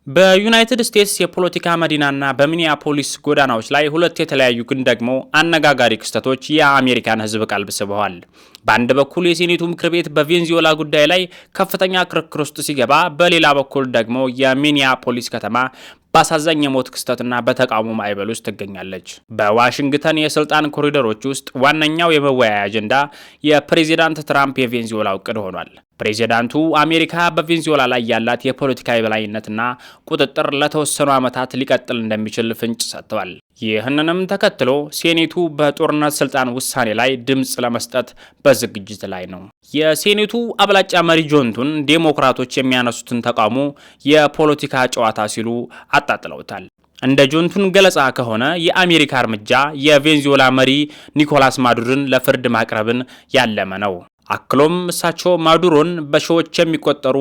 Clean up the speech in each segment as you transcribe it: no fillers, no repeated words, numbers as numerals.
በዩናይትድ ስቴትስ የፖለቲካ መዲናና በሚኒያፖሊስ ጎዳናዎች ላይ ሁለት የተለያዩ ግን ደግሞ አነጋጋሪ ክስተቶች የአሜሪካን ሕዝብ ቀልብ ስበዋል። በአንድ በኩል የሴኔቱ ምክር ቤት በቬንዙዌላ ጉዳይ ላይ ከፍተኛ ክርክር ውስጥ ሲገባ፣ በሌላ በኩል ደግሞ የሚኒያፖሊስ ከተማ በአሳዛኝ የሞት ክስተትና በተቃውሞ ማዕበል ውስጥ ትገኛለች። በዋሽንግተን የስልጣን ኮሪደሮች ውስጥ ዋነኛው የመወያያ አጀንዳ የፕሬዚዳንት ትራምፕ የቬንዙዌላ እቅድ ሆኗል። ፕሬዚዳንቱ አሜሪካ በቬንዙዌላ ላይ ያላት የፖለቲካ የበላይነትና ቁጥጥር ለተወሰኑ ዓመታት ሊቀጥል እንደሚችል ፍንጭ ሰጥተዋል። ይህንንም ተከትሎ ሴኔቱ በጦርነት ስልጣን ውሳኔ ላይ ድምፅ ለመስጠት በዝግጅት ላይ ነው። የሴኔቱ አብላጫ መሪ ጆንቱን ዴሞክራቶች የሚያነሱትን ተቃውሞ የፖለቲካ ጨዋታ ሲሉ አጣጥለውታል። እንደ ጆንቱን ገለጻ ከሆነ የአሜሪካ እርምጃ የቬንዙዌላ መሪ ኒኮላስ ማዱሮን ለፍርድ ማቅረብን ያለመ ነው። አክሎም እሳቸው ማዱሮን በሺዎች የሚቆጠሩ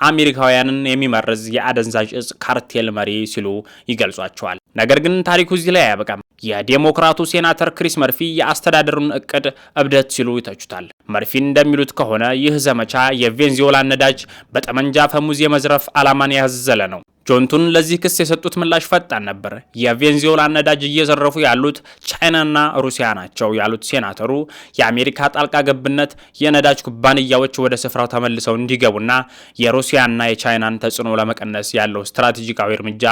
አሜሪካውያንን የሚመርዝ የአደንዛዥ እጽ ካርቴል መሪ ሲሉ ይገልጿቸዋል። ነገር ግን ታሪኩ እዚህ ላይ አያበቃም። የዴሞክራቱ ሴናተር ክሪስ መርፊ የአስተዳደሩን እቅድ እብደት ሲሉ ይተቹታል። መርፊ እንደሚሉት ከሆነ ይህ ዘመቻ የቬንዙዌላን ነዳጅ በጠመንጃ ፈሙዝ የመዝረፍ ዓላማን ያዘለ ነው። ጆንቱን ለዚህ ክስ የሰጡት ምላሽ ፈጣን ነበር። የቬንዙዌላን ነዳጅ እየዘረፉ ያሉት ቻይናና ሩሲያ ናቸው ያሉት ሴናተሩ የአሜሪካ ጣልቃ ገብነት የነዳጅ ኩባንያዎች ወደ ስፍራው ተመልሰው እንዲገቡና የሩሲያና የቻይናን ተጽዕኖ ለመቀነስ ያለው ስትራቴጂካዊ እርምጃ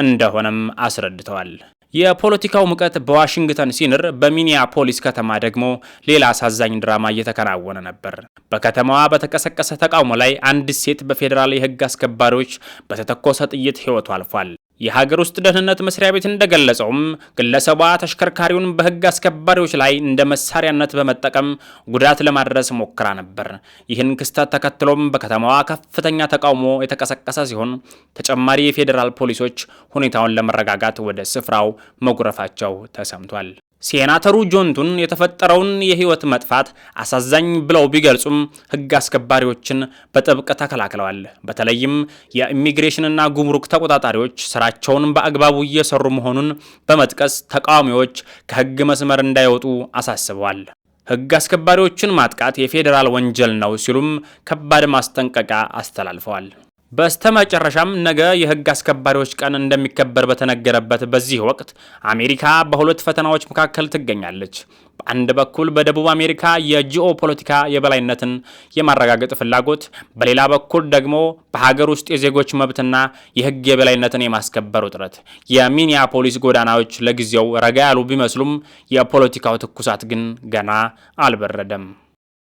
እንደሆነም አስረድተዋል። የፖለቲካው ሙቀት በዋሽንግተን ሲንር፣ በሚኒያፖሊስ ከተማ ደግሞ ሌላ አሳዛኝ ድራማ እየተከናወነ ነበር። በከተማዋ በተቀሰቀሰ ተቃውሞ ላይ አንዲት ሴት በፌዴራል የሕግ አስከባሪዎች በተተኮሰ ጥይት ሕይወቱ አልፏል። የሀገር ውስጥ ደህንነት መስሪያ ቤት እንደገለጸውም ግለሰቧ ተሽከርካሪውን በሕግ አስከባሪዎች ላይ እንደ መሳሪያነት በመጠቀም ጉዳት ለማድረስ ሞክራ ነበር። ይህን ክስተት ተከትሎም በከተማዋ ከፍተኛ ተቃውሞ የተቀሰቀሰ ሲሆን ተጨማሪ የፌዴራል ፖሊሶች ሁኔታውን ለመረጋጋት ወደ ስፍራው መጉረፋቸው ተሰምቷል። ሴናተሩ ጆንቱን የተፈጠረውን የህይወት መጥፋት አሳዛኝ ብለው ቢገልጹም ህግ አስከባሪዎችን በጥብቅ ተከላክለዋል። በተለይም የኢሚግሬሽንና ጉምሩክ ተቆጣጣሪዎች ስራቸውን በአግባቡ እየሰሩ መሆኑን በመጥቀስ ተቃዋሚዎች ከህግ መስመር እንዳይወጡ አሳስበዋል። ህግ አስከባሪዎችን ማጥቃት የፌዴራል ወንጀል ነው ሲሉም ከባድ ማስጠንቀቂያ አስተላልፈዋል። በስተመጨረሻም ነገ የህግ አስከባሪዎች ቀን እንደሚከበር በተነገረበት በዚህ ወቅት አሜሪካ በሁለት ፈተናዎች መካከል ትገኛለች። በአንድ በኩል በደቡብ አሜሪካ የጂኦ ፖለቲካ የበላይነትን የማረጋገጥ ፍላጎት፣ በሌላ በኩል ደግሞ በሀገር ውስጥ የዜጎች መብትና የህግ የበላይነትን የማስከበር ውጥረት። የሚኒያፖሊስ ጎዳናዎች ለጊዜው ረጋ ያሉ ቢመስሉም የፖለቲካው ትኩሳት ግን ገና አልበረደም።